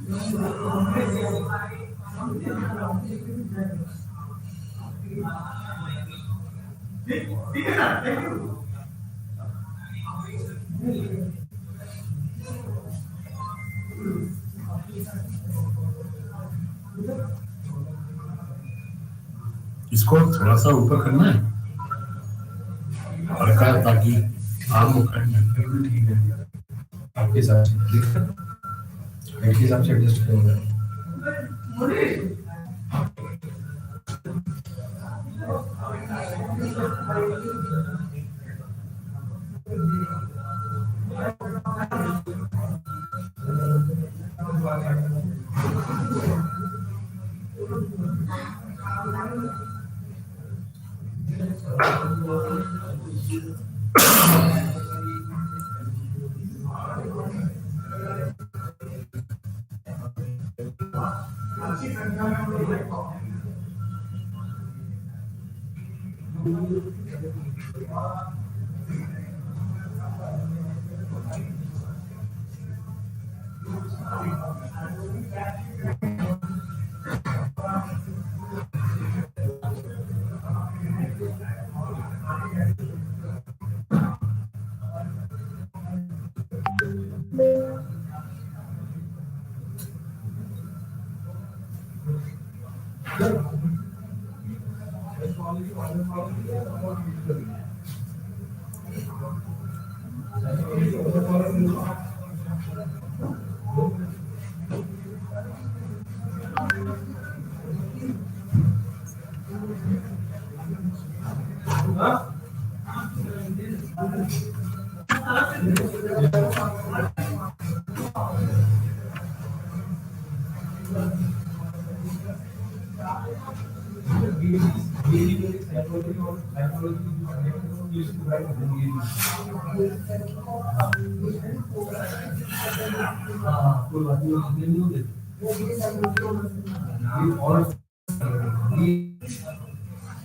इसको थोड़ा सा ऊपर करना है हल्का ताकि आम हो फिर भी ठीक है आपके हिसाब से ठीक है आपके हिसाब से एडजस्ट करूंगा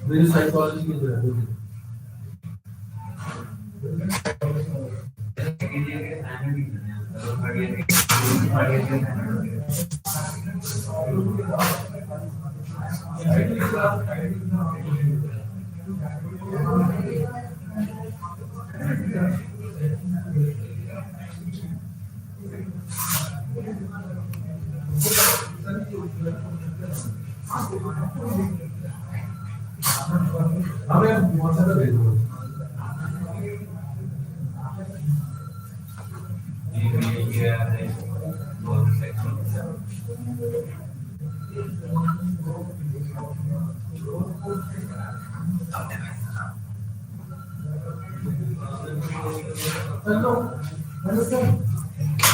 मेरी साइकोलॉजी की हमें बहुत सारा भेज दो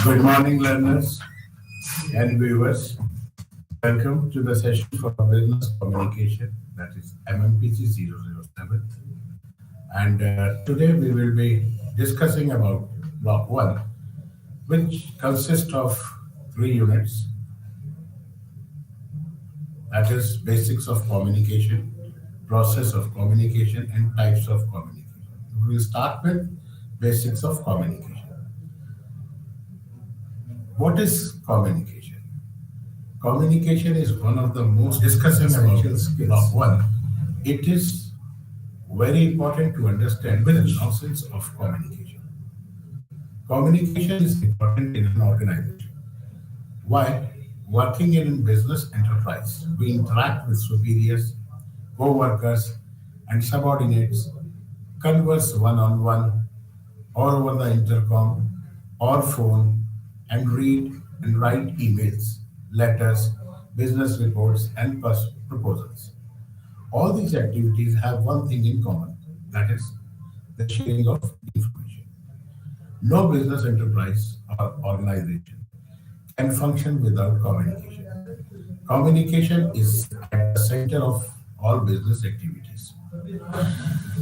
Good morning, learners and viewers. Welcome to the session for business communication, that is MMPC 007. And today we will be discussing about block 1, which consists of 3 units. That is basics of communication, process of communication, and types of communication. We will start with basics of communication. What is communication? Communication is one of the most discussing essential skills of one. It is very important to understand the nonsense of communication. Communication is important in an organization. Why? Working in a business enterprise, we interact with superiors, co-workers, and subordinates, converse one-on-one, or over the intercom, or phone, and read and write emails, letters, business reports, and proposals. All these activities have one thing in common, that is the sharing of information. No business enterprise or organization can function without communication. Communication is at the center of all business activities.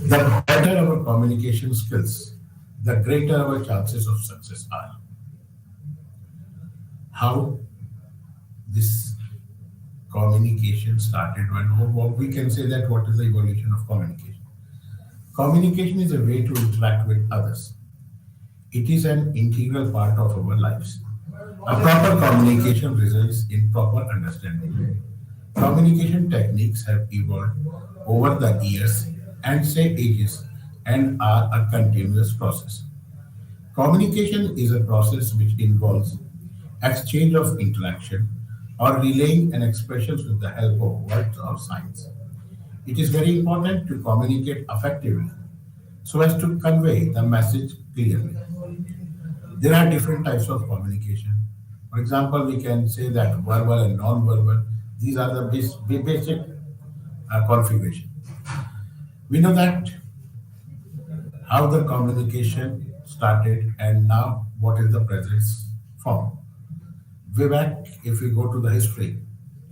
The better our communication skills, the greater our chances of success are. How this communication started, and what we can say that what is the evolution of communication. Communication is a way to interact with others. It is an integral part of our lives. A proper communication results in proper understanding. Communication techniques have evolved over the years and say ages and are a continuous process. Communication is a process which involves exchange of interaction or relaying an expression with the help of words or signs. It is very important to communicate effectively so as to convey the message clearly. There are different types of communication. For example, we can say that verbal and non-verbal, these are the basic configuration. We know that how the communication started and now what is the present form. Way back, if we go to the history,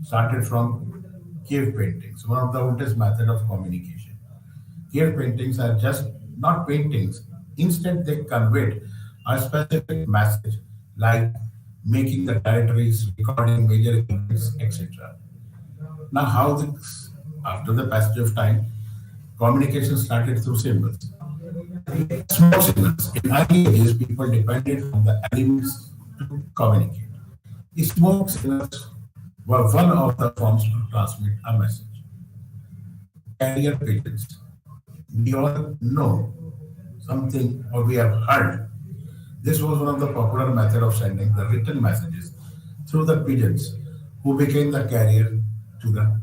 started from cave paintings, one of the oldest method of communication. Cave paintings are just not paintings. Instead, they conveyed a specific message like making the territories, recording major events, etc. Now, how this, after the passage of time, communication started through symbols. Smoke signals. In early ages, people depended on the elements to communicate. Smoke signals were one of the forms to transmit a message. Carrier pigeons. We all know something or we have heard. This was one of the popular method of sending the written messages through the pigeons who became the carrier to the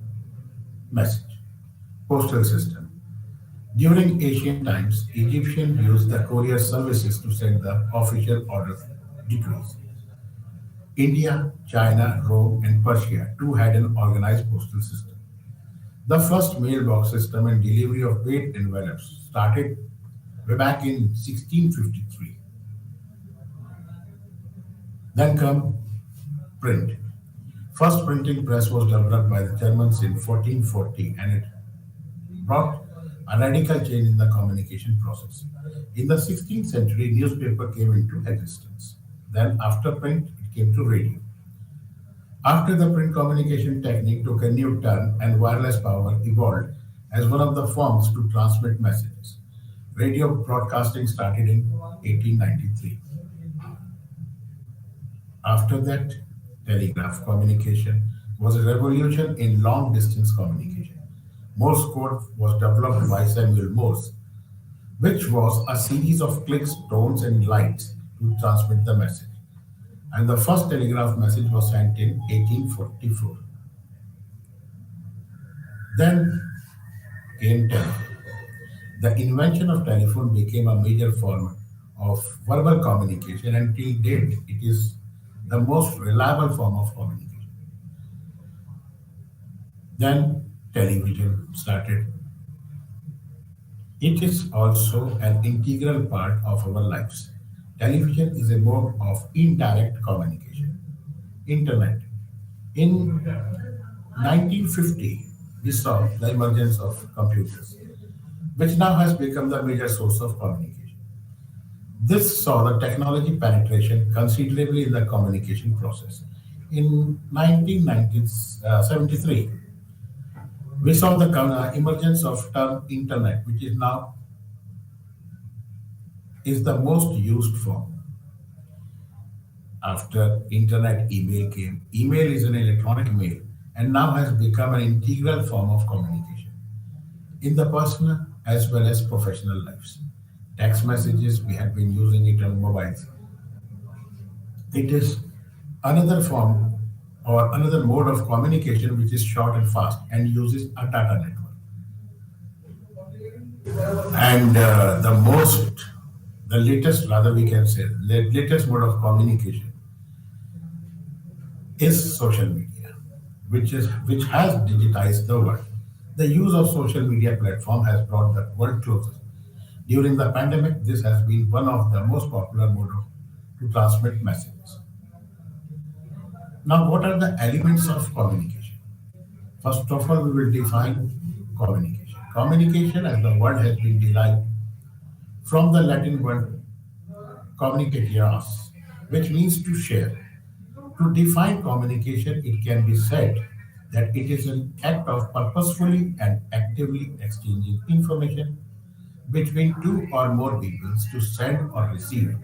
message. Postal system. During ancient times, Egyptians used the courier services to send the official orders decrees. India, China, Rome, and Persia too had an organized postal system. The first mailbox system and delivery of paid envelopes started way back in 1653. Then come print. First printing press was developed by the Germans in 1440 and it brought a radical change in the communication process. In the 16th century, newspaper came into existence. Then after print, it came to radio. After the print communication technique took a new turn and wireless power evolved as one of the forms to transmit messages. Radio broadcasting started in 1893. After that, telegraph communication was a revolution in long distance communication. Morse code was developed by Samuel Morse, which was a series of clicks, tones, and lights to transmit the message. And the first telegraph message was sent in 1844. Then came telephone. The invention of telephone became a major form of verbal communication and till date it is the most reliable form of communication. Then television started. It is also an integral part of our lives. Television is a mode of indirect communication. Internet. In 1950, we saw the emergence of computers, which now has become the major source of communication. This saw the technology penetration considerably in the communication process. In 1973, we saw the emergence of term internet, which is now is the most used form. After internet, email came. Email is an electronic mail and now has become an integral form of communication in the personal as well as professional lives. Text messages, we have been using it on mobiles. It is another form or another mode of communication which is short and fast and uses a data network. And the latest, rather we can say, the latest mode of communication is social media, which has digitized the world. The use of social media platform has brought the world closer. During the pandemic, this has been one of the most popular mode to transmit messages. Now, what are the elements of communication? First of all, we will define communication. Communication, as the word has been derived from the Latin word communicatias, which means to share. To define communication, it can be said that it is an act of purposefully and actively exchanging information between two or more peoples to send or receive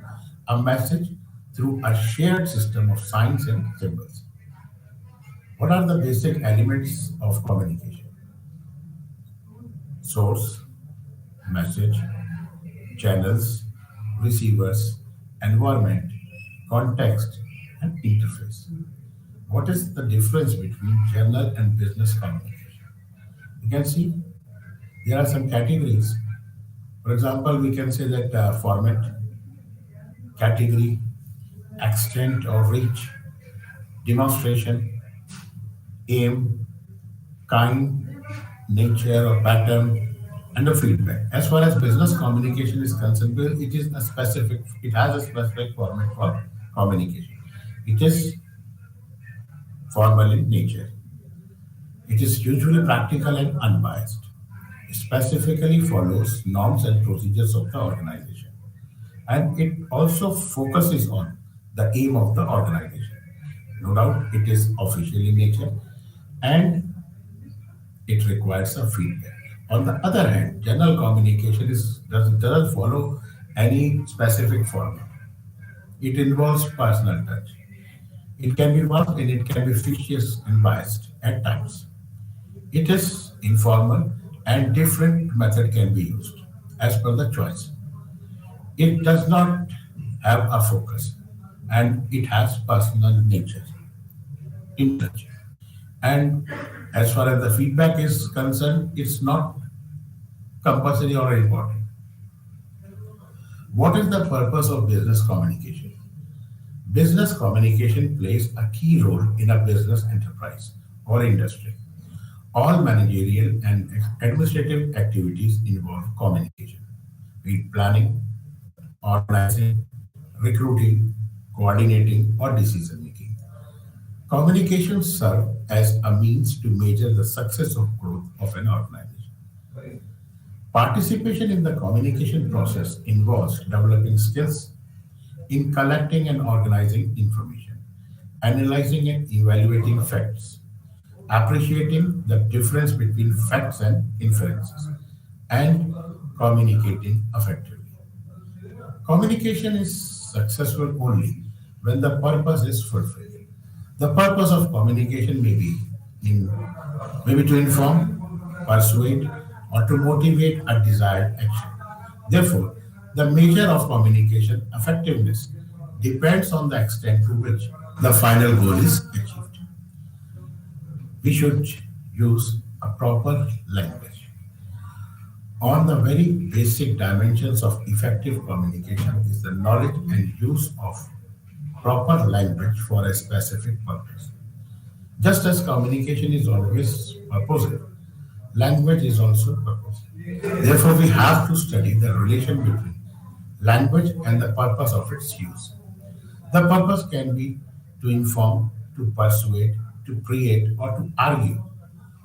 a message through a shared system of signs and symbols. What are the basic elements of communication? Source, message, channels, receivers, environment, context, and interface. What is the difference between general and business communication? You can see there are some categories. For example, we can say that format, category, extent or reach, demonstration, aim, kind, nature or pattern, and the feedback. As far as business communication is concerned, well, it has a specific format for communication. It is formal in nature. It is usually practical and unbiased. It specifically follows norms and procedures of the organization. And it also focuses on the aim of the organization. No doubt it is official in nature and it requires a feedback. On the other hand, general communication doesn't follow any specific format. It involves personal touch. It can be vast and it can be fictitious and biased at times. It is informal and different method can be used as per the choice. It does not have a focus and it has personal nature in touch. And as far as the feedback is concerned, it's not compulsory or important. What is the purpose of business communication? Business communication plays a key role in a business enterprise or industry. All managerial and administrative activities involve communication, be it planning, organizing, recruiting, coordinating, or decision making. Communications serve as a means to measure the success of growth of an organization. Participation in the communication process involves developing skills in collecting and organizing information, analyzing and evaluating facts, appreciating the difference between facts and inferences, and communicating effectively. Communication is successful only when the purpose is fulfilled. The purpose of communication in, may be to inform, persuade, or to motivate a desired action. Therefore, the measure of communication effectiveness depends on the extent to which the final goal is achieved. We should use a proper language. On the very basic dimensions of effective communication is the knowledge and use of proper language for a specific purpose. Just as communication is always purposive, language is also purposive. Therefore, we have to study the relation between language and the purpose of its use. The purpose can be to inform, to persuade, to create, or to argue.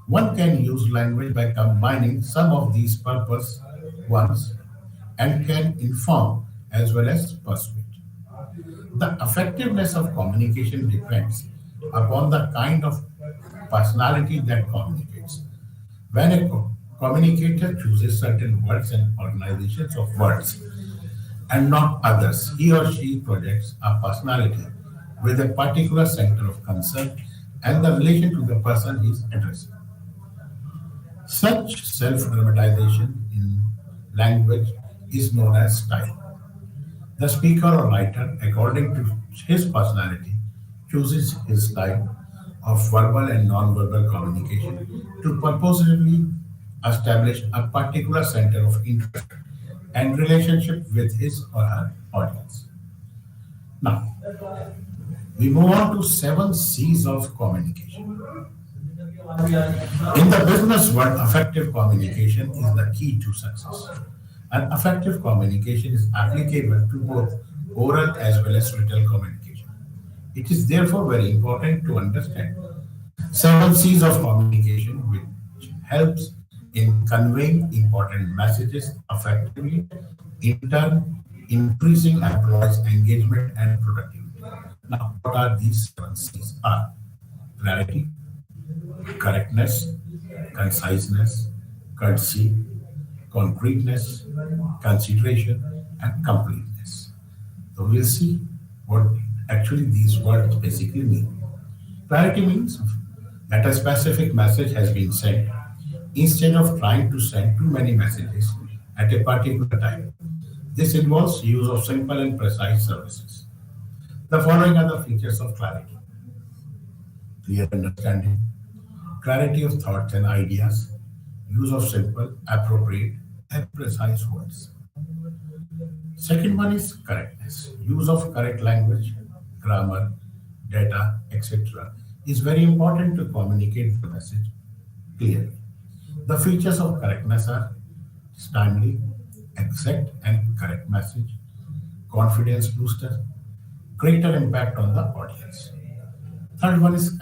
One can use language by combining some of these purpose ones and can inform as well as persuade. The effectiveness of communication depends upon the kind of personality that communicates. When a communicator chooses certain words and organizations of words and not others, he or she projects a personality with a particular center of concern and the relation to the person he is addressing. Such self dramatization in language is known as style. The speaker or writer, according to his personality, chooses his style of verbal and non-verbal communication to purposefully establish a particular center of interest and relationship with his or her audience. Now, we move on to seven C's of communication. In the business world, effective communication is the key to success. And effective communication is applicable to both oral as well as written communication. It is therefore very important to understand seven C's of communication, which helps in conveying important messages effectively, in turn increasing employees' engagement and productivity. Now, what are these seven C's? Are clarity, correctness, conciseness, courtesy, concreteness, consideration, and completeness. So we'll see what actually these words basically mean. Clarity means that a specific message has been sent instead of trying to send too many messages at a particular time. This involves use of simple and precise services. The following are the features of clarity: clear understanding, clarity of thoughts and ideas, use of simple, appropriate, and precise words. Second one is correctness. Use of correct language, grammar, data, etc. is very important to communicate the message clearly. The features of correctness are timely, exact and correct message, confidence booster, greater impact on the audience. Third one is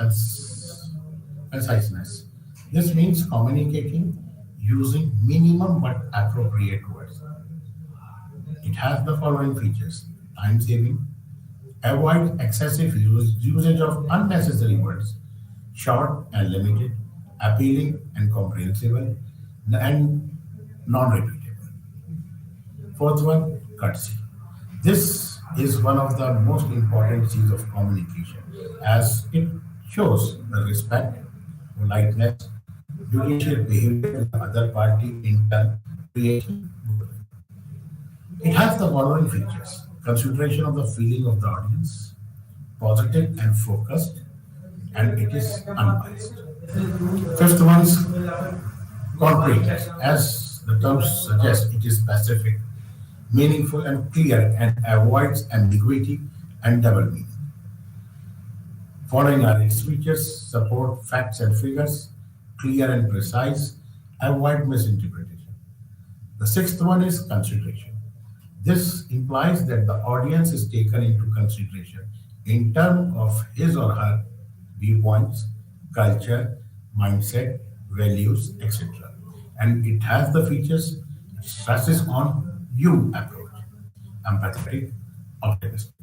conciseness. This means communicating using minimum but appropriate words. It has the following features: time saving, avoid excessive usage of unnecessary words, short and limited, appealing and comprehensible, and non repeatable. Fourth one, courtesy. This is one of the most important C's of communication as it shows the respect, politeness, judicial behavior with the other party in turn creating goodwill. It has the following features: consideration of the feeling of the audience, positive and focused, and it is unbiased. Fifth one is concreteness. As the term suggests, it is specific, meaningful, and clear and avoids ambiguity and double meaning. Following are its features: support facts and figures, clear and precise, avoid misinterpretation. The sixth one is consideration. This implies that the audience is taken into consideration in terms of his or her viewpoints, culture, mindset, values, etc. And it has the features: it stresses on you approach, empathetic, optimistic.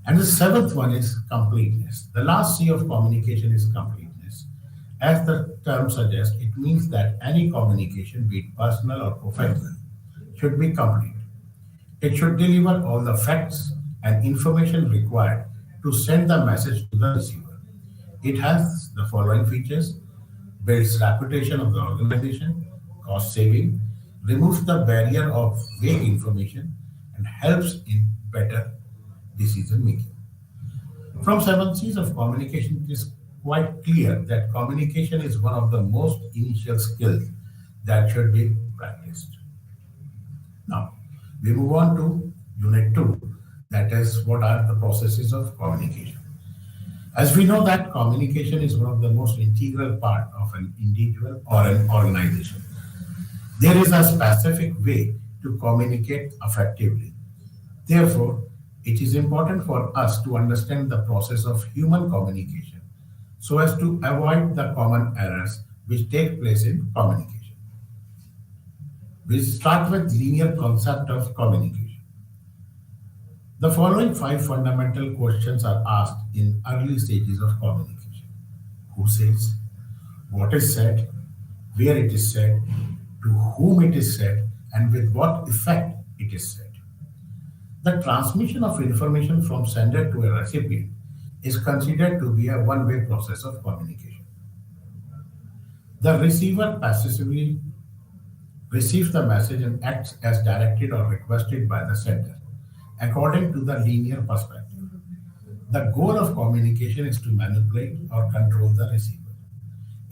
And the seventh one is completeness. The last C of communication is completeness. As the term suggests, it means that any communication, be it personal or professional, should be complete. It should deliver all the facts and information required to send the message to the receiver. It has the following features: builds reputation of the organization, cost saving, removes the barrier of vague information, and helps in better decision making. From seven C's of communication, it is quite clear that communication is one of the most initial skills that should be practiced. Now, we move on to Unit 2, that is, what are the processes of communication. As we know that communication is one of the most integral part of an individual or an organization. There is a specific way to communicate effectively. Therefore, it is important for us to understand the process of human communication so as to avoid the common errors which take place in communication. We start with linear concept of communication. The following five fundamental questions are asked in early stages of communication: who says, what is said, where it is said, to whom it is said, and with what effect it is said. The transmission of information from sender to a recipient is considered to be a one-way process of communication. The receiver passively receives the message and acts as directed or requested by the sender, according to the linear perspective. The goal of communication is to manipulate or control the receiver.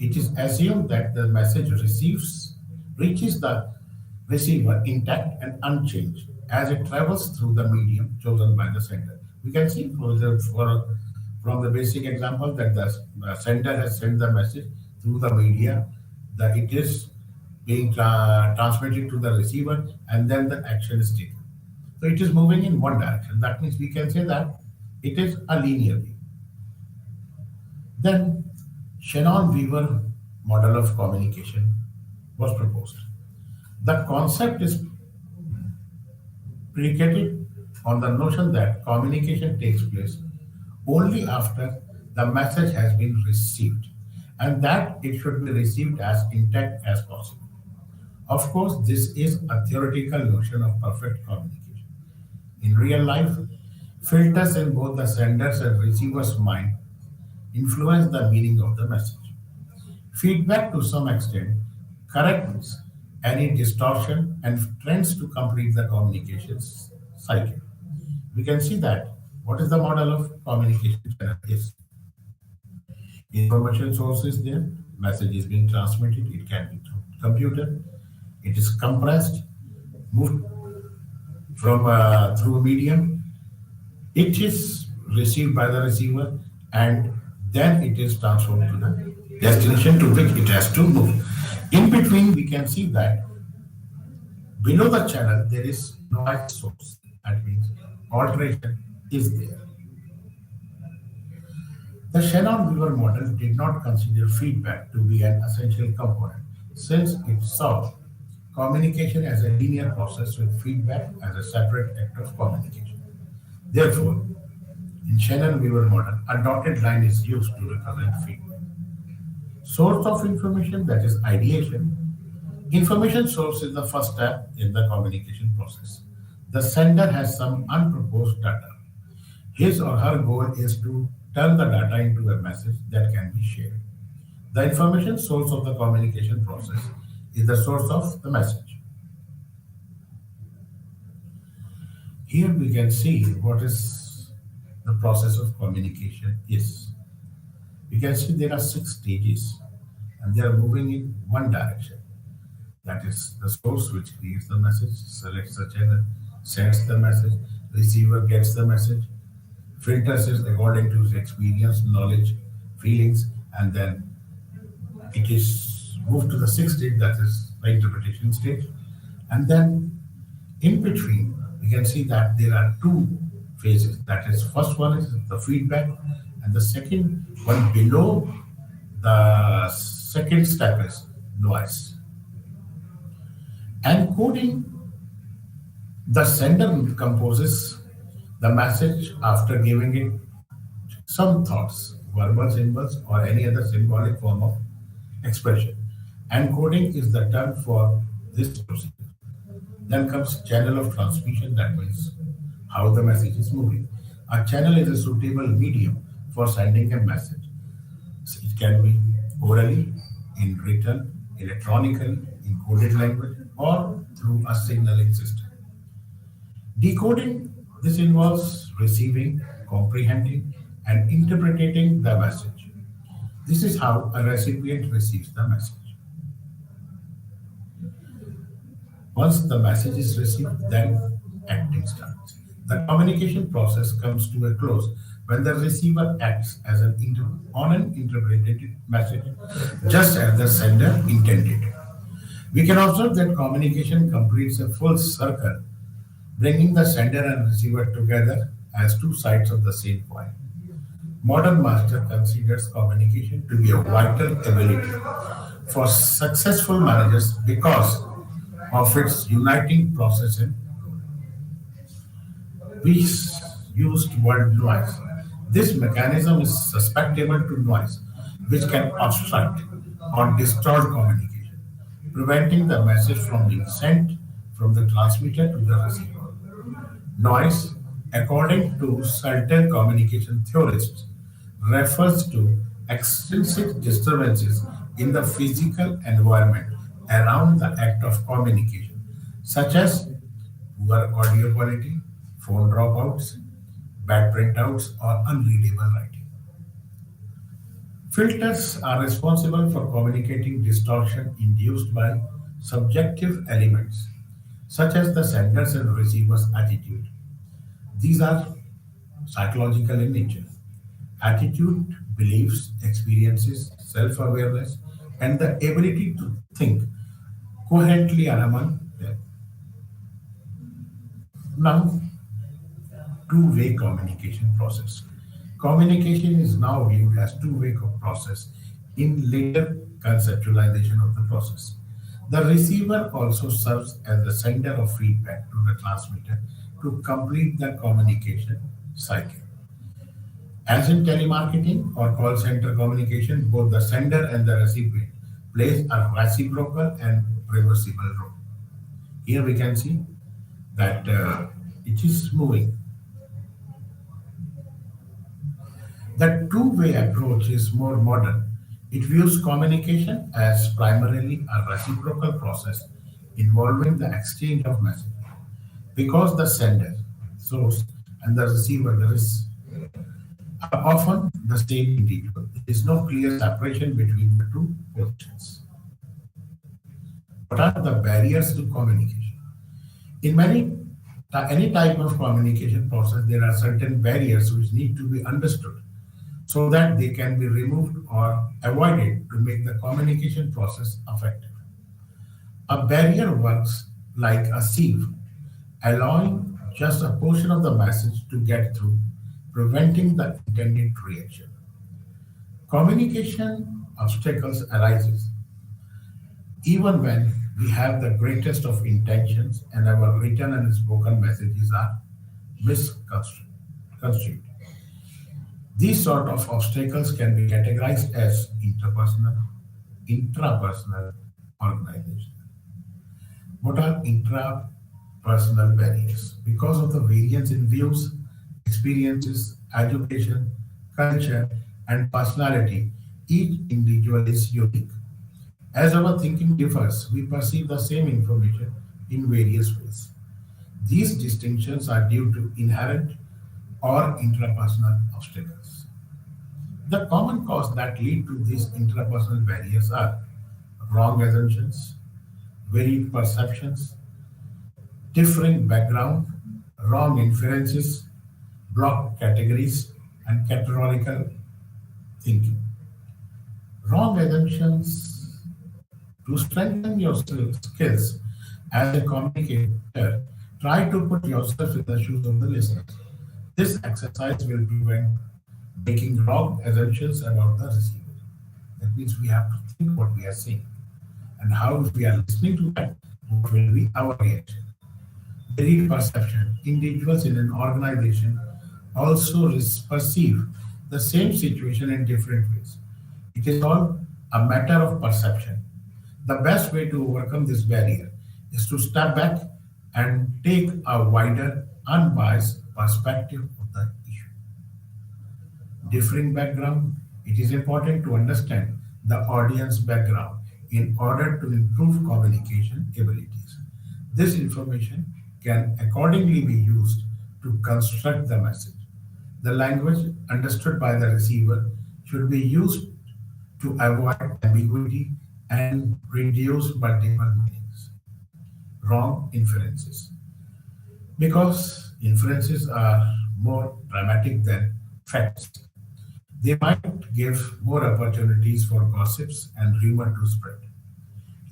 It is assumed that the message reaches the receiver intact and unchanged as it travels through the medium chosen by the sender. We can see from the basic example that the sender has sent the message through the media, that it is being transmitted to the receiver, and then the action is taken. So it is moving in one direction. That means we can say that it is a linear way. Then Shannon Weaver model of communication was proposed. The concept is predicated on the notion that communication takes place only after the message has been received and that it should be received as intact as possible. Of course, this is a theoretical notion of perfect communication. In real life, Filters in both the sender's and receiver's mind influence the meaning of the message. Feedback to some extent corrects any distortion and trends to complete the communications cycle. We can see that what is the model of communication channel is. Information source is there, message is being transmitted, it can be through computer, it is compressed, moved from through a medium, it is received by the receiver, and then it is transferred to the destination to which it has to move. In between, we can see that below the channel there is noise source. That means alteration is there. The Shannon-Weaver model did not consider feedback to be an essential component, since it saw communication as a linear process with feedback as a separate act of communication. Therefore, in Shannon-Weaver model, a dotted line is used to represent feedback. Source of information, that is ideation. Information source is the first step in the communication process. The sender has some unproposed data. His or her goal is to turn the data into a message that can be shared. The information source of the communication process is the source of the message. Here we can see what is the process of communication is. We can see there are six stages and they are moving in one direction. That is the source which creates the message, selects the channel, sends the message, receiver gets the message, filters it according to his experience, knowledge, feelings, and then it is moved to the sixth stage, that is the interpretation stage. And then in between, we can see that there are two phases. That is, first one is the feedback, and the second one below the second step is noise. Encoding, the sender composes the message after giving it some thoughts, verbal symbols, or any other symbolic form of expression. Encoding is the term for this procedure. Then comes channel of transmission, that means how the message is moving. A channel is a suitable medium for sending a message. So it can be orally, in written, electronically, in coded language, or through a signaling system. Decoding, this involves receiving, comprehending, and interpreting the message. This is how a recipient receives the message. Once the message is received, then acting starts. The communication process comes to a close when the receiver acts as on an interpreted message, just as the sender intended. We can observe that communication completes a full circle, bringing the sender and receiver together as two sides of the same coin. Modern master considers communication to be a vital ability for successful managers because of its uniting process and we used word noise. This mechanism is susceptible to noise, which can obstruct or distort communication, preventing the message from being sent from the transmitter to the receiver. Noise, according to certain communication theorists, refers to extrinsic disturbances in the physical environment around the act of communication, such as poor audio quality, phone dropouts, bad printouts, or unreadable writing. Filters are responsible for communicating distortion induced by subjective elements, such as the sender's and receiver's attitude. These are psychological in nature. Attitude, beliefs, experiences, self awareness, and the ability to think coherently are among them. Now, two-way communication process. Communication is now viewed as two-way process in later conceptualization of the process. The receiver also serves as the sender of feedback to the transmitter to complete the communication cycle. As in telemarketing or call center communication, both the sender and the recipient plays a reciprocal and reversible role. Here we can see that it is moving. The two-way approach is more modern. It views communication as primarily a reciprocal process involving the exchange of messages. Because the sender, source, and the receiver are often the same individual. There is no clear separation between the two positions. What are the barriers to communication? In any type of communication process, there are certain barriers which need to be understood so that they can be removed or avoided to make the communication process effective. A barrier works like a sieve, allowing just a portion of the message to get through, preventing the intended reaction. Communication obstacles arises even when we have the greatest of intentions and our written and spoken messages are misconstrued. These sort of obstacles can be categorized as interpersonal, intrapersonal, organizational. What are intrapersonal barriers? Because of the variance in views, experiences, education, culture, and personality, each individual is unique. As our thinking differs, we perceive the same information in various ways. These distinctions are due to inherent or intrapersonal obstacles. The common cause that lead to these interpersonal barriers are wrong assumptions, varied perceptions, differing background, wrong inferences, blocked categories, and categorical thinking. Wrong assumptions. To strengthen your skills as a communicator, try to put yourself in the shoes of the listeners. This exercise will prevent making wrong assumptions about the receiver. That means we have to think what we are saying and how, if we are listening to that, what will be our reaction. Varied perception. Individuals in an organization also perceive the same situation in different ways. It is all a matter of perception. The best way to overcome this barrier is to step back and take a wider, unbiased perspective of the issue. Differing background, it is important to understand the audience background in order to improve communication abilities. This information can accordingly be used to construct the message. The language understood by the receiver should be used to avoid ambiguity and reduce multiple meanings. Wrong inferences. Because inferences are more dramatic than facts, they might give more opportunities for gossips and rumor to spread.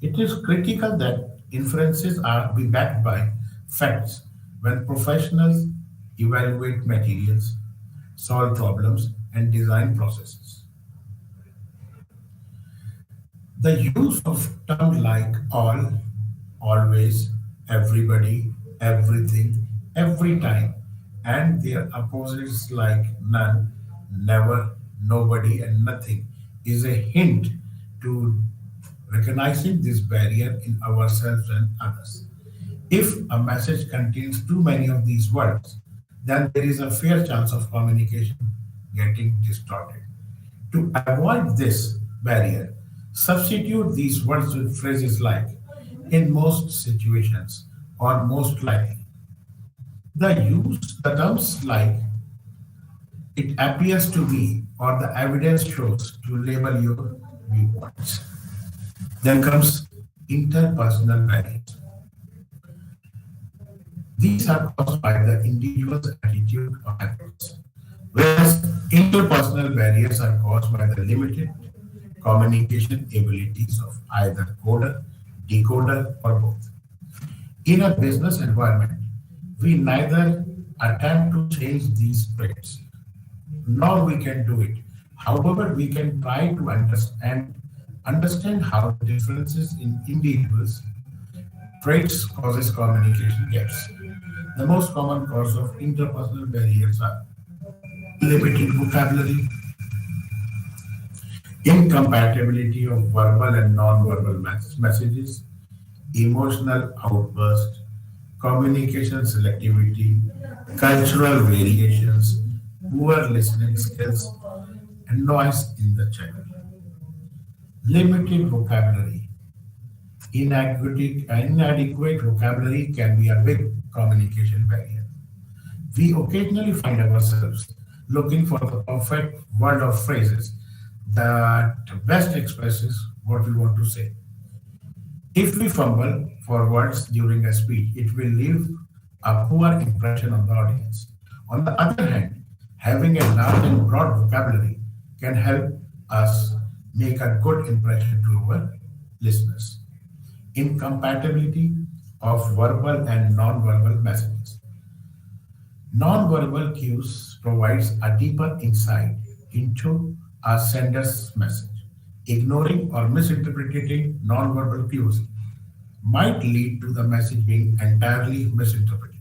It is critical that inferences are be backed by facts when professionals evaluate materials, solve problems, and design processes. The use of terms like all, always, everybody, everything, every time, and their opposites like none, never, nobody, and nothing is a hint to recognizing this barrier in ourselves and others. If a message contains too many of these words, then there is a fair chance of communication getting distorted. To avoid this barrier, substitute these words with phrases like in most situations or most likely. The terms like it appears to be or the evidence shows to label your viewpoints. Then comes interpersonal barriers. These are caused by the individual's attitude or habits, whereas interpersonal barriers are caused by the limited communication abilities of either coder, decoder, or both. In a business environment, we neither attempt to change these traits, nor we can do it. However, we can try to understand how the differences in individuals' traits causes communication gaps. The most common cause of interpersonal barriers are limited vocabulary, incompatibility of verbal and non-verbal messages, emotional outburst, communication selectivity, cultural variations, poor listening skills, and noise in the channel. Limited vocabulary. Inadequate vocabulary can be a big communication barrier. We occasionally find ourselves looking for the perfect word or phrases that best expresses what we want to say. If we fumble for words during a speech, it will leave a poor impression on the audience. On the other hand, having a large and broad vocabulary can help us make a good impression to our listeners. Incompatibility of verbal and non-verbal messages. Non-verbal cues provides a deeper insight into a sender's message. Ignoring or misinterpreting non-verbal cues might lead to the message being entirely misinterpreted.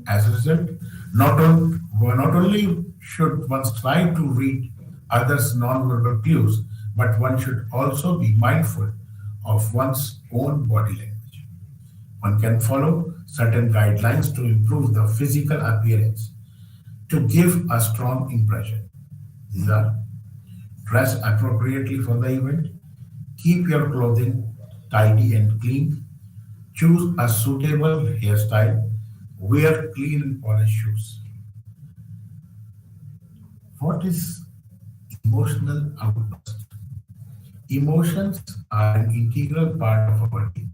As a result, not only should one strive to read others' non-verbal cues, but one should also be mindful of one's own body language. One can follow certain guidelines to improve the physical appearance to give a strong impression. These are: dress appropriately for the event, keep your clothing tidy and clean, choose a suitable hairstyle, wear clean and polished shoes. What is emotional outburst? Emotions are an integral part of our being,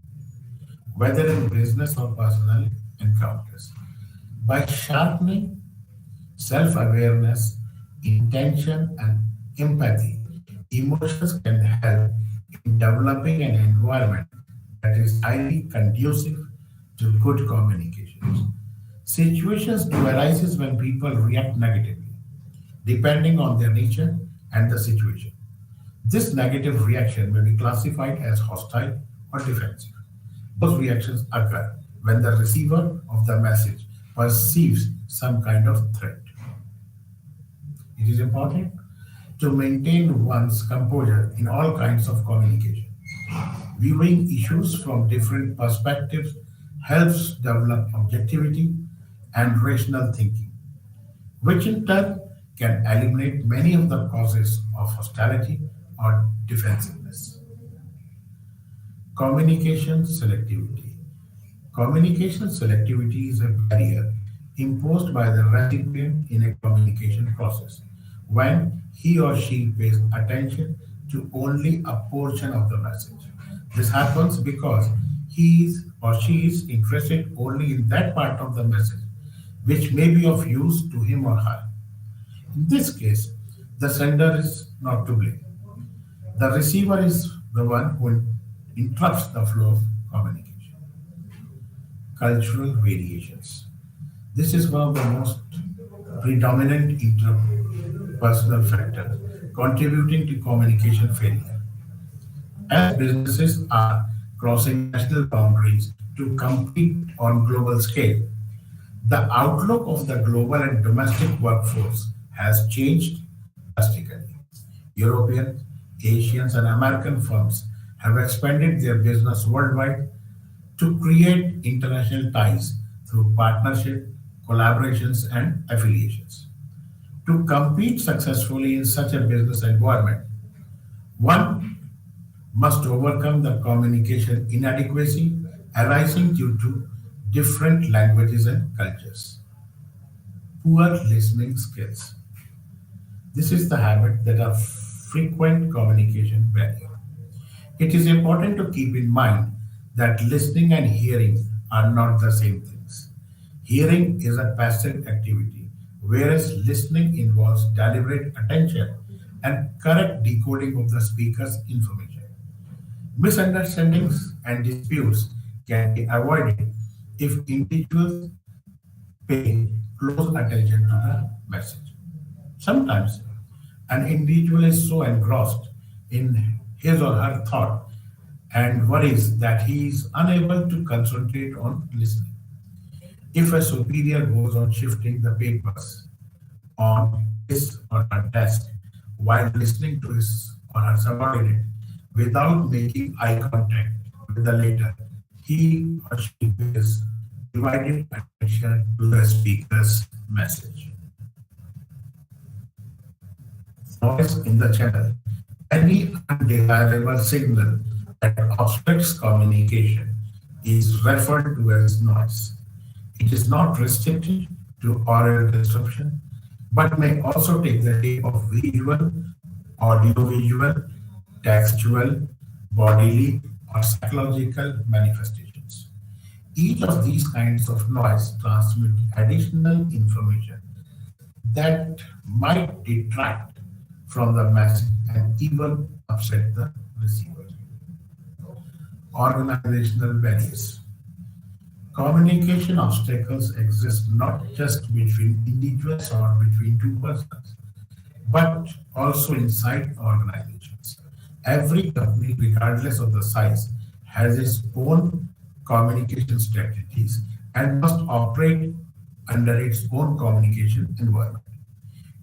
whether in business or personal encounters. By sharpening self awareness, intention, and empathy, emotions can help in developing an environment that is highly conducive to good communications. Situations do arise when people react negatively, depending on their nature and the situation. This negative reaction may be classified as hostile or defensive. Those reactions occur when the receiver of the message perceives some kind of threat. It is important to maintain one's composure in all kinds of communication. Viewing issues from different perspectives helps develop objectivity and rational thinking, which in turn can eliminate many of the causes of hostility or defensiveness. Communication selectivity. Communication selectivity is a barrier imposed by the recipient in a communication process when he or she pays attention to only a portion of the message. This happens because he is or she is interested only in that part of the message which may be of use to him or her. In this case, the sender is not to blame. The receiver is the one who interrupts the flow of communication. Cultural variations. This is one of the most predominant interpersonal factors contributing to communication failure. As businesses are crossing national boundaries to compete on global scale, the outlook of the global and domestic workforce has changed drastically. European, Asians, and American firms have expanded their business worldwide to create international ties through partnership, collaborations, and affiliations. To compete successfully in such a business environment, one must overcome the communication inadequacy arising due to different languages and cultures. Poor listening skills. This is the habit that a frequent communication barrier. It is important to keep in mind that listening and hearing are not the same things. Hearing is a passive activity, whereas listening involves deliberate attention and correct decoding of the speaker's information. Misunderstandings and disputes can be avoided if individuals pay close attention to the message. Sometimes an individual is so engrossed in his or her thought and worries that he is unable to concentrate on listening. If a superior goes on shifting the papers on his or her desk while listening to his or her subordinate without making eye contact with the latter, he or she pays divided attention to the speaker's message. noise in the channel. Any undesirable signal that obstructs communication is referred to as noise. It is not restricted to oral disruption, but may also take the shape of visual, audiovisual, textual, bodily, or psychological manifestations. Each of these kinds of noise transmit additional information that might detract from the message and even upset the receiver. Organizational barriers. Communication obstacles exist not just between individuals or between two persons, but also inside organizations. Every company, regardless of the size, has its own communication strategies and must operate under its own communication environment.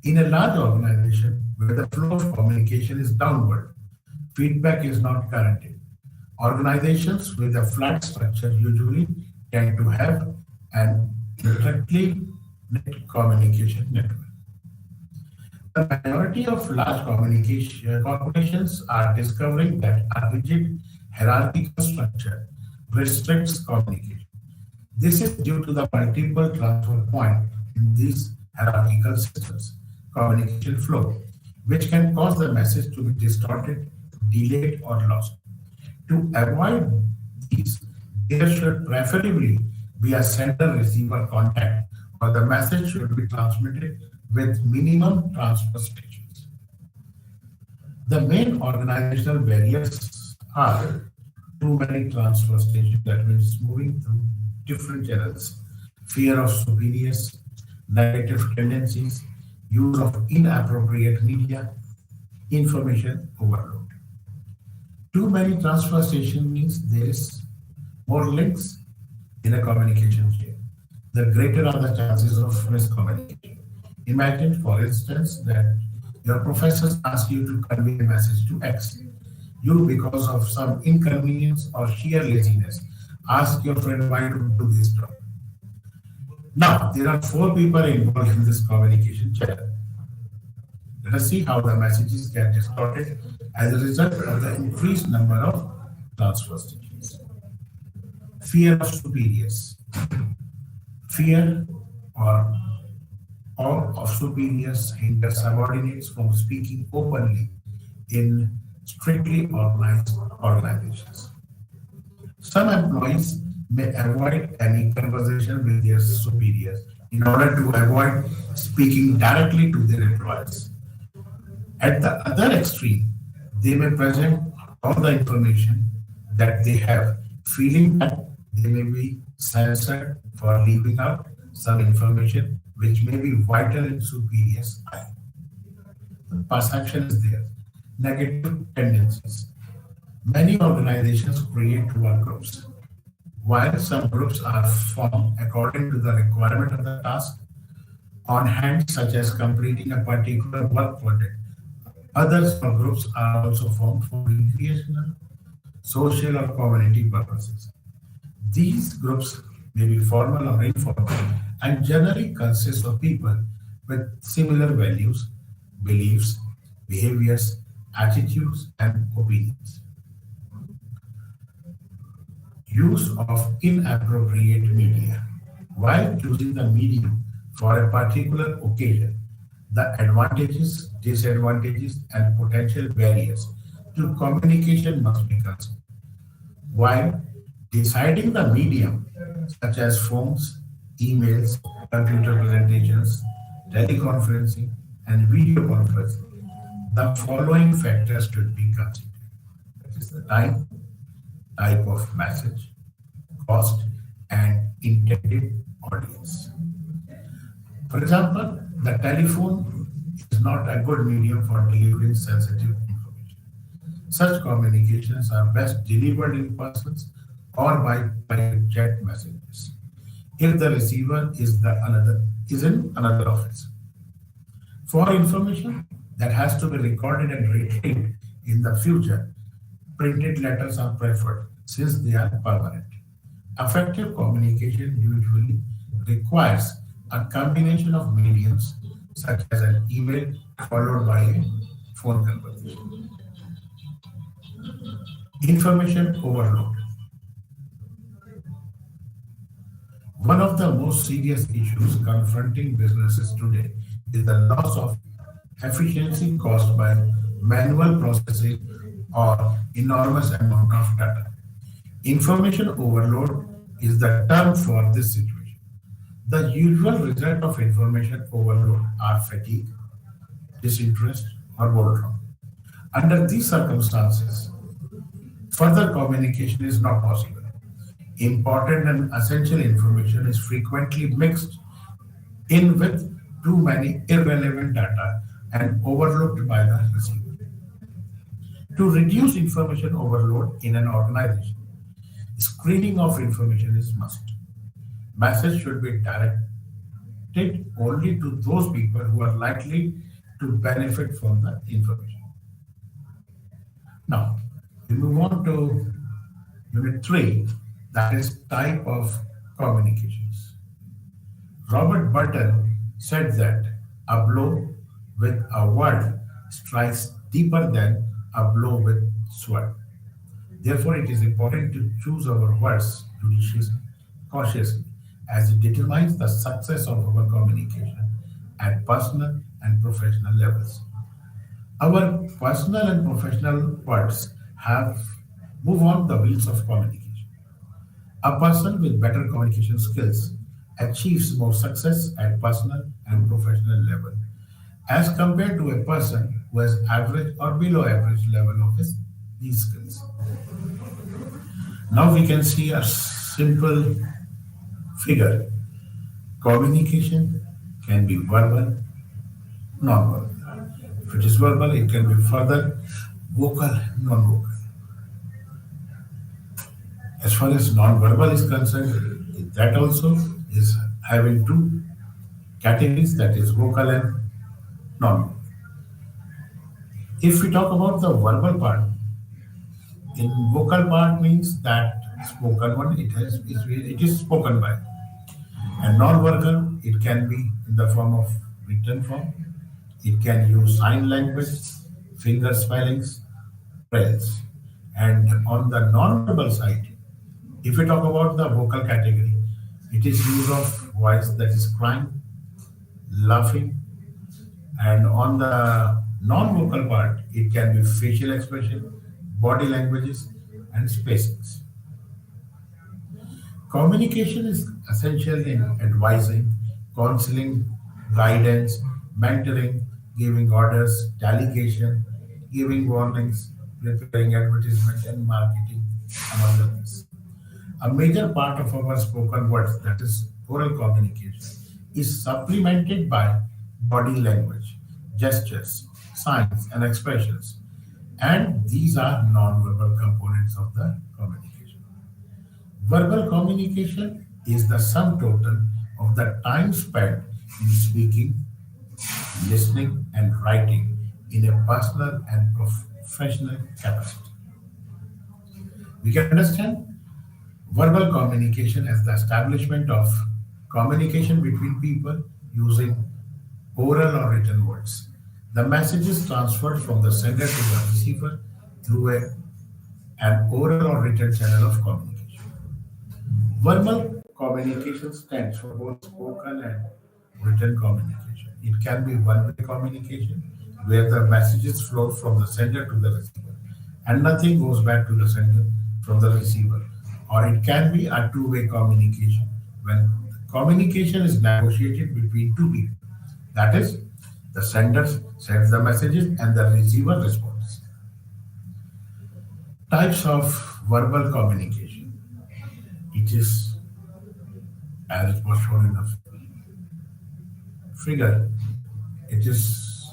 In a large organization where the flow of communication is downward, feedback is not guaranteed. Organizations with a flat structure usually tend to have an intricately knit communication network. The majority of large communication corporations are discovering that a rigid hierarchical structure restricts communication. This is due to the multiple transfer points in these hierarchical systems, communication flow, which can cause the message to be distorted, delayed, or lost. To avoid these, there should preferably be a sender-receiver contact, or the message should be transmitted with minimum transfer stations. The main organizational barriers are too many transfer stations, that means moving through different channels, fear of superiors, negative tendencies, use of inappropriate media, information overload. Too many transfer stations means there is more links in a communication chain. The greater are the chances of miscommunication. Imagine, for instance, that your professors ask you to convey a message to X. You, because of some inconvenience or sheer laziness, ask your friend Y to do this job. Now, there are four people involved in this communication channel. Let us see how the messages get distorted as a result of the increased number of transfer stations. Fear of superiors. Fear or awe of superiors hinders subordinates from speaking openly in strictly organized organizations. Some employees may avoid any conversation with their superiors in order to avoid speaking directly to their employers. At the other extreme, they may present all the information that they have, feeling that they may be censored for leaving out some information which may be vital in superiors' eye. The perception is there. Negative tendencies. Many organizations create work groups. While some groups are formed according to the requirement of the task on hand, such as completing a particular work project, other small groups are also formed for recreational, social, or community purposes. These groups may be formal or informal and generally consist of people with similar values, beliefs, behaviors, attitudes, and opinions. Use of inappropriate media. While choosing the medium for a particular occasion, the advantages, disadvantages, and potential barriers to communication must be considered. While deciding the medium, such as phones, emails, computer presentations, teleconferencing, and video conferencing, the following factors should be considered. That is the time, type of message, cost, and intended audience. For example, the telephone is not a good medium for delivering sensitive information. Such communications are best delivered in persons or by private chat messages. If the receiver is in another office. For information that has to be recorded and retained in the future, printed letters are preferred since they are permanent. Effective communication usually requires a combination of mediums such as an email, followed by a phone conversation. Information overload. One of the most serious issues confronting businesses today is the loss of efficiency caused by manual processing or enormous amount of data. Information overload is the term for this situation. The usual result of information overload are fatigue, disinterest, or boredom. Under these circumstances, further communication is not possible. Important and essential information is frequently mixed in with too many irrelevant data and overlooked by the receiver. To reduce information overload in an organization, screening of information is must. Message should be directed only to those people who are likely to benefit from the information. Now, we move on to unit 3, that is type of communications. Robert Burton said that a blow with a word strikes deeper than a blow with sword. Therefore, it is important to choose our words judiciously, cautiously, as it determines the success of our communication at personal and professional levels. Our personal and professional words have move on the wheels of communication. A person with better communication skills achieves more success at personal and professional level as compared to a person who has average or below average level of these skills. Now we can see a simple figure. Communication can be verbal, non-verbal. If it is verbal, it can be further vocal, non-vocal. As far as non-verbal is concerned, that also is having two categories, that is vocal and non. If we talk about the verbal part, in vocal part means that spoken one, it is spoken by. And non-verbal, it can be in the form of written form. It can use sign language, finger spellings, brailles. And on the non-verbal side, if we talk about the vocal category, it is use of voice, that is crying, laughing, and on the non-vocal part, it can be facial expression, body languages, and spacings. Communication is essential in advising, counseling, guidance, mentoring, giving orders, delegation, giving warnings, preparing advertisement, and marketing, among others. A major part of our spoken words, that is oral communication, is supplemented by body language, gestures, signs, and expressions. And these are non-verbal components of the communication. Verbal communication is the sum total of the time spent in speaking, listening, and writing in a personal and professional capacity. We can understand verbal communication as the establishment of communication between people using oral or written words. The message is transferred from the sender to the receiver through an oral or written channel of communication. Verbal communication stands for both spoken and written communication. It can be one-way communication where the messages flow from the sender to the receiver and nothing goes back to the sender from the receiver. Or it can be a two-way communication when communication is negotiated between two people. That is, the sender sends the messages and the receiver responds. Types of verbal communication. It is, as it was shown in the figure, it is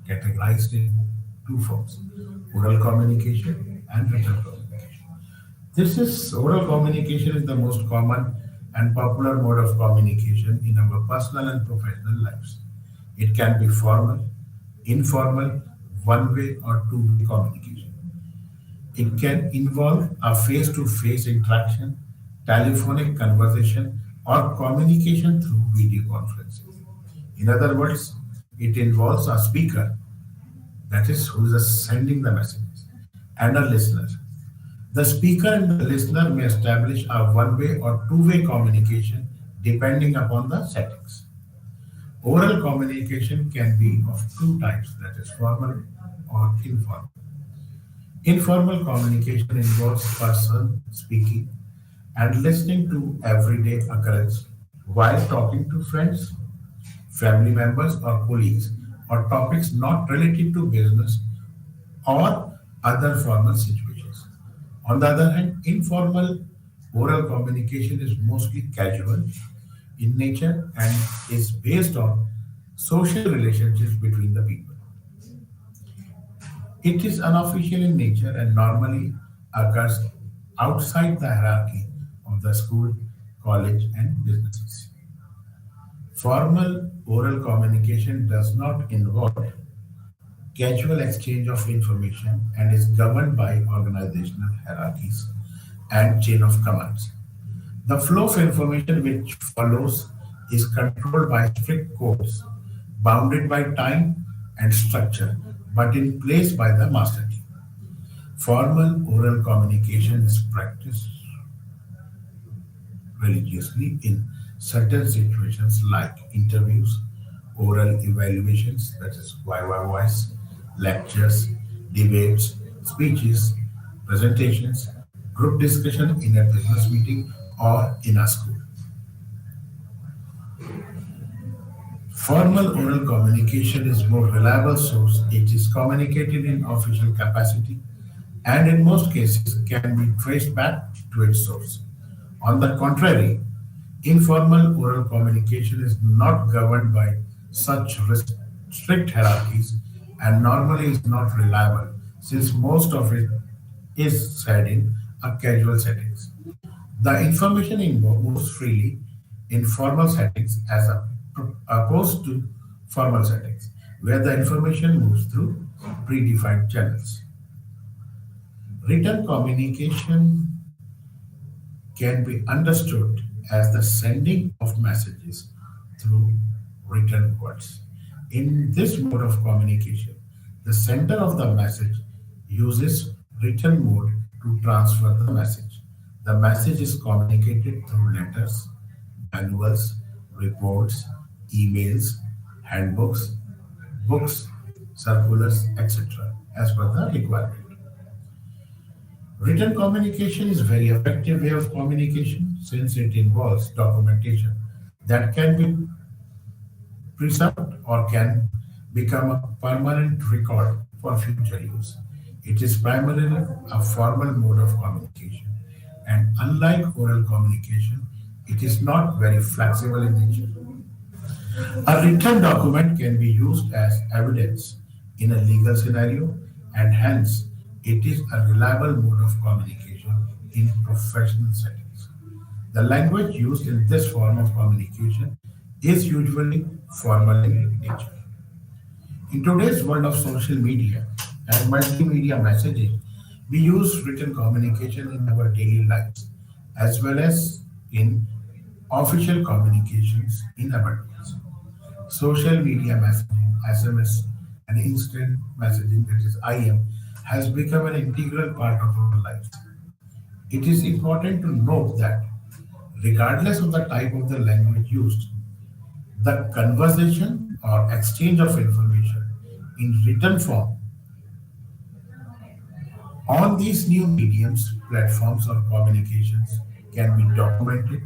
categorized in two forms: oral communication and written communication. This is oral communication is the most common and popular mode of communication in our personal and professional lives. It can be formal, informal, one-way or two-way communication. It can involve a face-to-face interaction, telephonic conversation, or communication through video conferencing. In other words, It involves a speaker, that is, who is sending the messages, and a listener. The speaker and the listener may establish a one-way or two-way communication depending upon the settings. Oral communication can be of two types, that is, formal or informal. Informal communication involves person speaking and listening to everyday occurrence while talking to friends, family members, or colleagues, or topics not related to business or other formal situations. On the other hand, informal oral communication is mostly casual in nature and is based on social relationships between the people. It is unofficial in nature and normally occurs outside the hierarchy of the school, college, and businesses. Formal oral communication does not involve casual exchange of information and is governed by organizational hierarchies and chain of commands. The flow of information which follows is controlled by strict codes, bounded by time and structure, but in place by the master team. Formal oral communication is practiced religiously in certain situations like interviews, oral evaluations, that is Viva voice, lectures, debates, speeches, presentations, group discussion in a business meeting or in a school. Formal oral communication is more reliable source. It is communicated in official capacity and in most cases can be traced back to its source. On the contrary, informal oral communication is not governed by such strict hierarchies and normally is not reliable since most of it is said in a casual settings. The information moves freely in formal settings opposed to formal settings, where the information moves through predefined channels. Written communication can be understood as the sending of messages through written words. In this mode of communication, the sender of the message uses written mode to transfer the message. The message is communicated through letters, manuals, reports, emails, handbooks, books, circulars, etc., as per the requirement. Written communication is very effective way of communication since it involves documentation that can be preserved or can become a permanent record for future use. It is primarily a formal mode of communication, and unlike oral communication, it is not very flexible in nature. A written document can be used as evidence in a legal scenario, and hence it is a reliable mode of communication in professional settings. The language used in this form of communication is usually formal in nature. In today's world of social media and multimedia messaging, we use written communication in our daily lives as well as in official communications in abundance. Social media messaging, SMS, and instant messaging, that is IM, has become an integral part of our lives. It is important to note that regardless of the type of the language used, the conversation or exchange of information in written form on these new mediums, platforms, or communications can be documented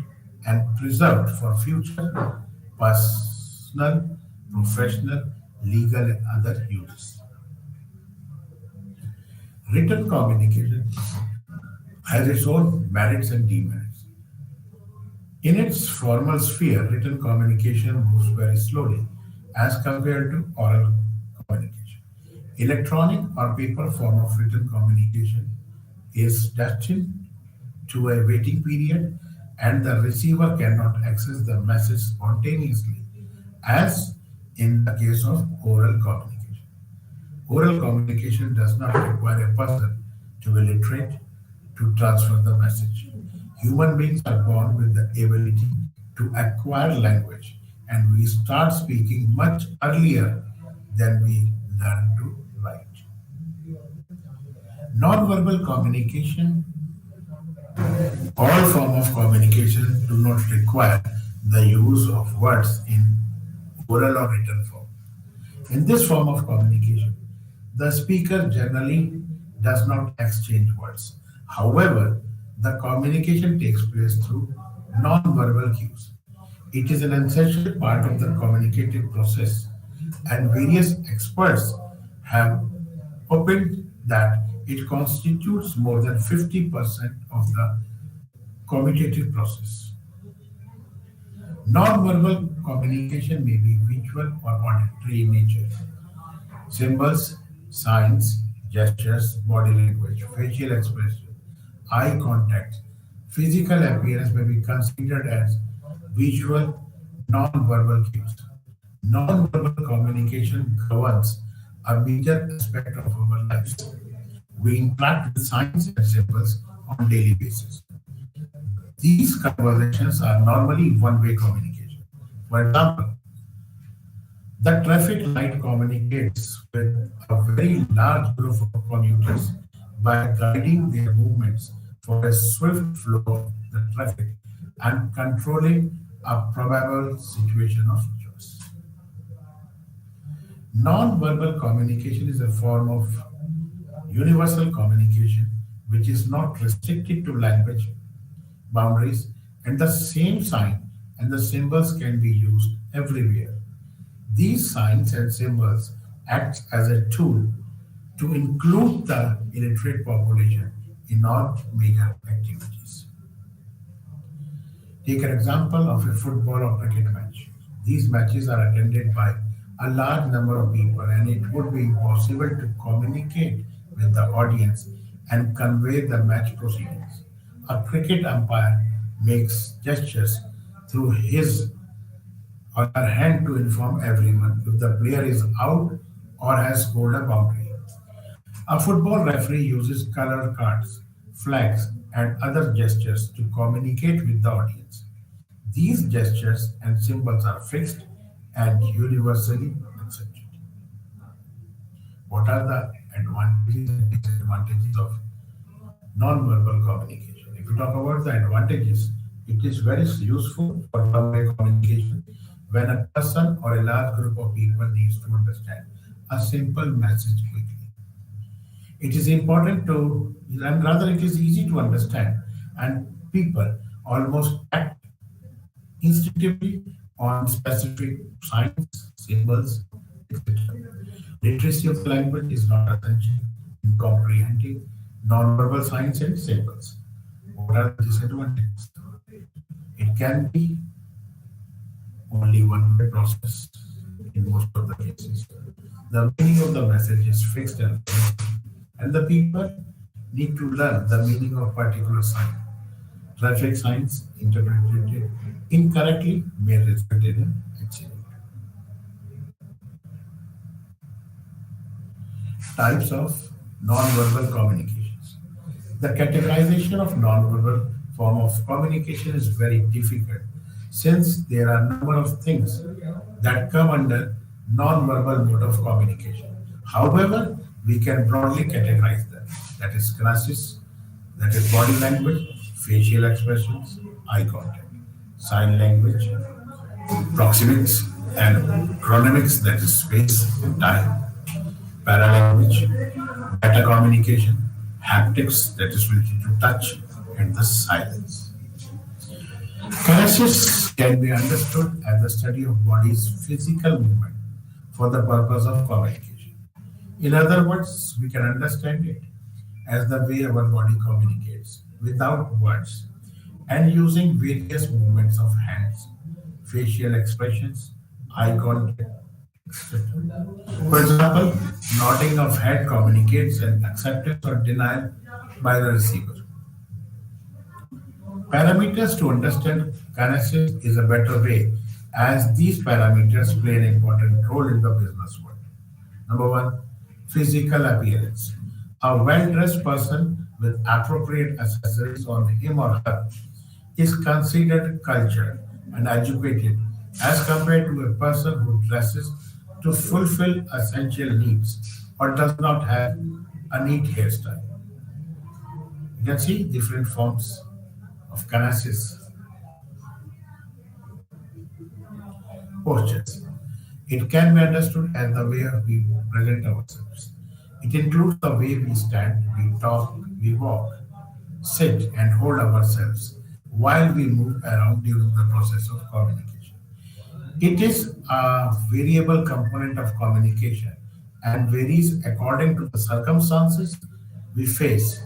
and preserved for future personal, professional, legal, and other uses. Written communication has its own merits and demerits. In its formal sphere, written communication moves very slowly as compared to oral communication. Electronic or paper form of written communication is destined to a waiting period and the receiver cannot access the message spontaneously as in the case of oral communication. Oral communication does not require a person to be literate to transfer the message. Human beings are born with the ability to acquire language and we start speaking much earlier than we learn to write. Non-verbal communication, all form of communication do not require the use of words in oral or written form. In this form of communication, the speaker generally does not exchange words. However, the communication takes place through non-verbal cues. It is an essential part of the communicative process, and various experts have opined that it constitutes more than 50% of the commutative process. Non-verbal communication may be visual or auditory in nature. Symbols, signs, gestures, body language, facial expression, eye contact, physical appearance may be considered as visual non-verbal cues. Non-verbal communication governs a major aspect of our lives. We interact with signs and symbols on daily basis. These conversations are normally one-way communication. For example, the traffic light communicates with a very large group of commuters by guiding their movements for a swift flow of the traffic and controlling a probable situation of choice. Non-verbal communication is a form of universal communication which is not restricted to language boundaries, and the same sign and the symbols can be used everywhere. These signs and symbols act as a tool to include the illiterate population in all major activities. Take an example of a football or cricket match. These matches are attended by a large number of people, and it would be impossible to communicate with the audience and convey the match proceedings. A cricket umpire makes gestures through his or her hand to inform everyone if the player is out or has scored a boundary. A football referee uses colored cards, flags, and other gestures to communicate with the audience. These gestures and symbols are fixed and universally accepted. What are the advantages and disadvantages of non-verbal communication? If we talk about the advantages, it is very useful for one-way communication when a person or a large group of people needs to understand a simple message quickly. It is important to, and rather it is easy to understand, and people almost act instinctively on specific signs, symbols, etc. Literacy of the language is not essential in comprehending nonverbal signs and symbols. What are the disadvantages? It can be only one-way process in most of the cases. The meaning of the message is fixed and the people need to learn the meaning of particular sign. Traffic signs interpreted incorrectly may result in an accident. Types of non-verbal communications. The categorization of non-verbal form of communication is very difficult since there are a number of things that come under non-verbal mode of communication. However, we can broadly categorize them. That is kinesis, that is body language, facial expressions, eye contact, sign language, proxemics and chronemics, that is space and time, paralanguage, meta communication, haptics, that is related to touch, and the silence. Kinesis can be understood as the study of body's physical movement for the purpose of communication. In other words, we can understand it as the way our body communicates without words and using various movements of hands, facial expressions, eye contact, etc. For example, nodding of head communicates an acceptance or denial by the receiver. Parameters to understand kinesis is a better way as these parameters play an important role in the business world. Number one, physical appearance. A well-dressed person with appropriate accessories on him or her is considered cultured and educated as compared to a person who dresses to fulfill essential needs or does not have a neat hairstyle. You can see different forms of kinesis postures. It can be understood as the way we present ourselves. It includes the way we stand, we talk, we walk, sit, and hold ourselves while we move around during the process of communication. It is a variable component of communication and varies according to the circumstances we face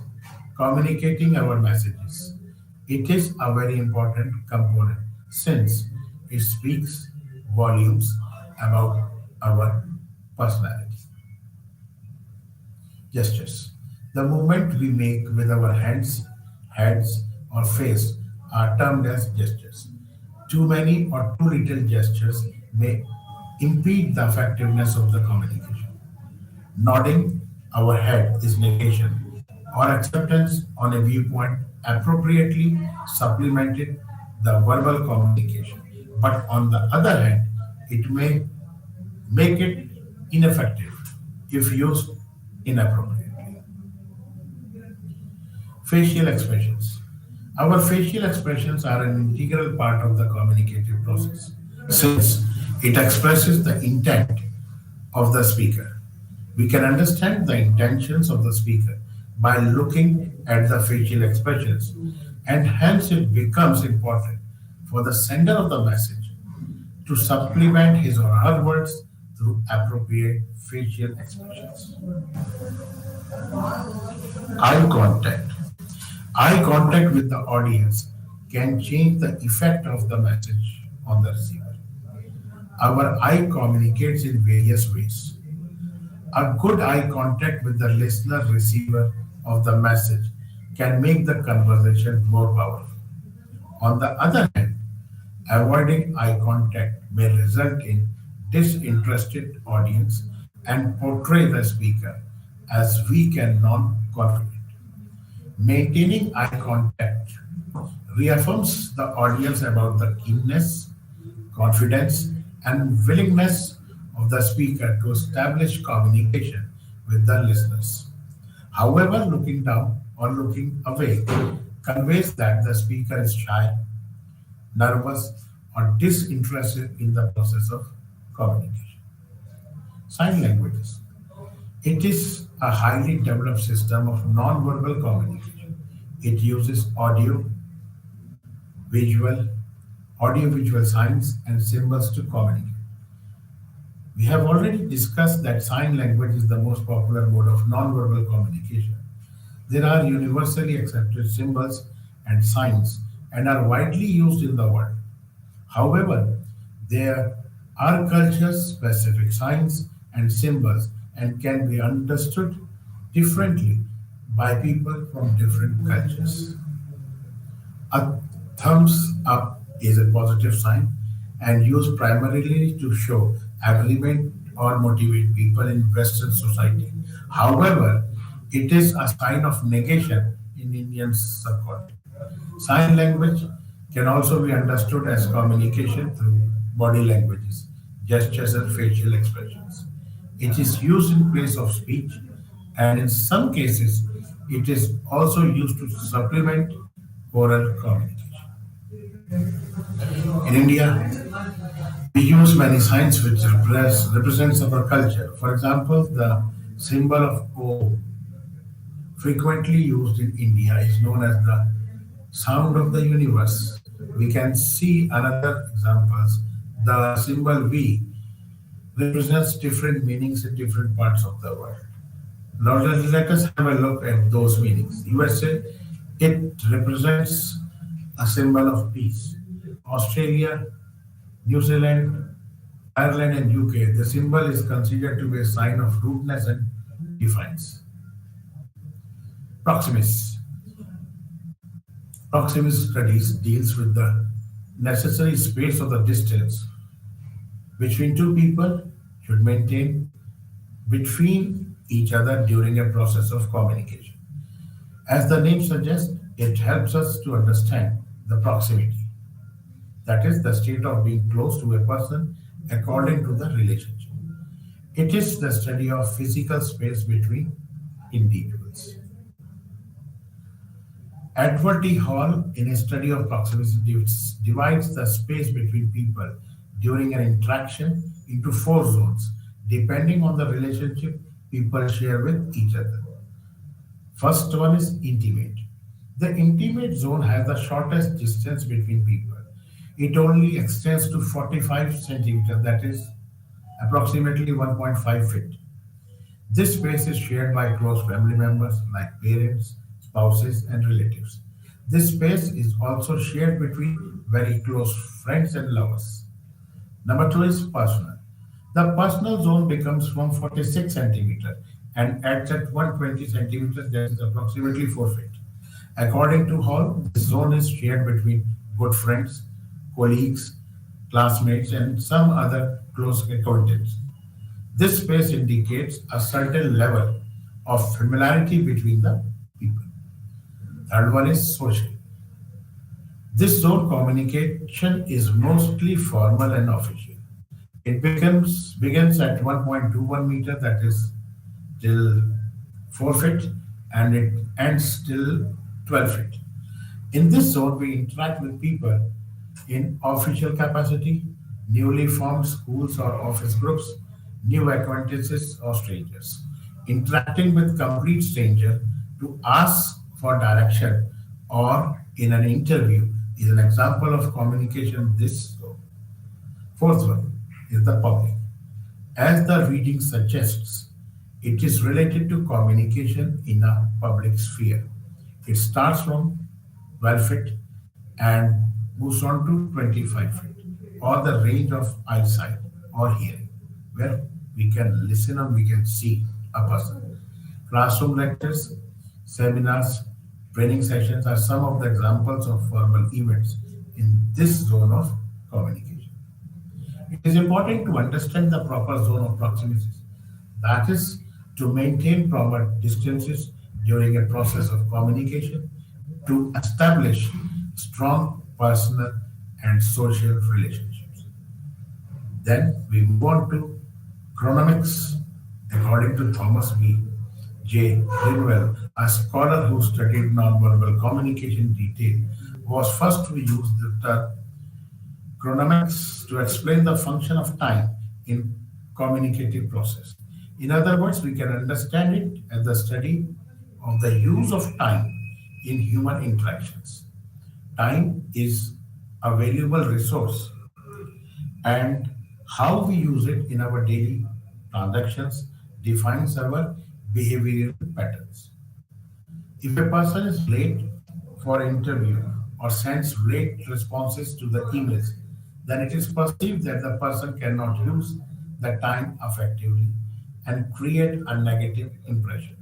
communicating our messages. It is a very important component since it speaks volumes about our personality. Gestures. The movement we make with our hands, heads, or face are termed as gestures. Too many or too little gestures may impede the effectiveness of the communication. Nodding our head is negation or acceptance on a viewpoint appropriately supplemented the verbal communication. But on the other hand, it may make it ineffective if used inappropriately. Facial expressions. Our facial expressions are an integral part of the communicative process since it expresses the intent of the speaker. We can understand the intentions of the speaker by looking at the facial expressions, and hence it becomes important for the sender of the message to supplement his or her words through appropriate facial expressions. Eye contact. Eye contact with the audience can change the effect of the message on the receiver. Our eye communicates in various ways. A good eye contact with the listener receiver of the message can make the conversation more powerful. On the other hand, avoiding eye contact may result in disinterested audience and portray the speaker as weak and non-confident. Maintaining eye contact reaffirms the audience about the keenness, confidence, and willingness of the speaker to establish communication with the listeners. However, looking down or looking away conveys that the speaker is shy, nervous, or disinterested in the process of communication. Sign languages. It is a highly developed system of non-verbal communication. It uses visual, audio-visual signs, and symbols to communicate. We have already discussed that sign language is the most popular mode of non-verbal communication. There are universally accepted symbols and signs and are widely used in the world. However, there are culture-specific signs and symbols and can be understood differently by people from different cultures. A thumbs up is a positive sign and used primarily to show agreement or motivate people in Western society. However, it is a sign of negation in Indian subculture. Sign language can also be understood as communication through body languages, gestures, and facial expressions. It is used in place of speech, and in some cases, it is also used to supplement oral communication. In India, we use many signs which represents our culture. For example, the symbol of O, frequently used in India, is known as the sound of the universe. We can see another examples. The symbol V represents different meanings in different parts of the world. Now let us have a look at those meanings. USA, it represents a symbol of peace. Australia, New Zealand, Ireland, and UK, the symbol is considered to be a sign of rudeness and defiance. Proximus. Proximus studies deals with the necessary space or the distance between two people should maintain between each other during a process of communication. As the name suggests, it helps us to understand the proximity. That is the state of being close to a person according to the relationship. It is the study of physical space between individuals. Edward T. Hall, in a study of proximity, divides the space between people during an interaction into four zones, depending on the relationship people share with each other. First one is intimate. The intimate zone has the shortest distance between people. It only extends to 45 centimeters, that is approximately 1.5 feet. This space is shared by close family members like parents, spouses, and relatives. This space is also shared between very close friends and lovers. Number two is personal. The personal zone becomes from 46 centimeter and ends at 120 centimeters, that is approximately 4 feet. According to Hall, this zone is shared between good friends, colleagues, classmates, and some other close acquaintances. This space indicates a certain level of familiarity between the people. Third one is social. This zone communication is mostly formal and official. It begins at 1.21 meter, that is till 4 feet, and it ends till 12 feet. In this zone, we interact with people in official capacity, newly formed schools or office groups, new acquaintances or strangers. Interacting with complete stranger to ask for direction or in an interview is an example of communication in this zone. Fourth one is the public. As the reading suggests, it is related to communication in a public sphere. It starts from 12 feet and moves on to 25 feet, or the range of eyesight or hearing, where we can listen or we can see a person. Classroom lectures, seminars, training sessions are some of the examples of formal events in this zone of communication. It is important to understand the proper zone of proximity. That is, to maintain proper distances during a process of communication to establish strong personal and social relationships. Then we move on to chronomics. According to Thomas B. J. Greenwell, a scholar who studied nonverbal communication in detail, was first to use the term chronomics to explain the function of time in communicative process. In other words, we can understand it as the study of the use of time in human interactions. Time is a valuable resource, and how we use it in our daily transactions defines our behavioral patterns. If a person is late for an interview or sends late responses to the emails, then it is perceived that the person cannot use the time effectively and create a negative impression.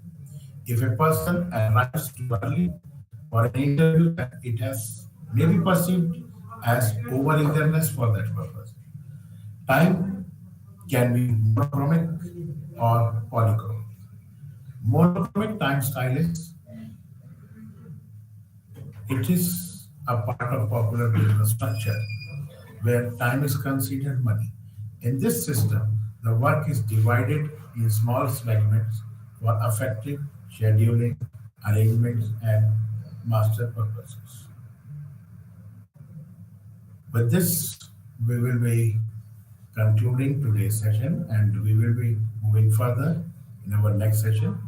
If a person arrives too early for an interview, then it has may be perceived as over-eagerness for that purpose. Time can be monochromic or polychromic. Monochromic time style is it is a part of popular business structure where time is considered money. In this system, the work is divided in small segments for effective scheduling, arrangements, and master purposes. With this, we will be concluding today's session and we will be moving further in our next session.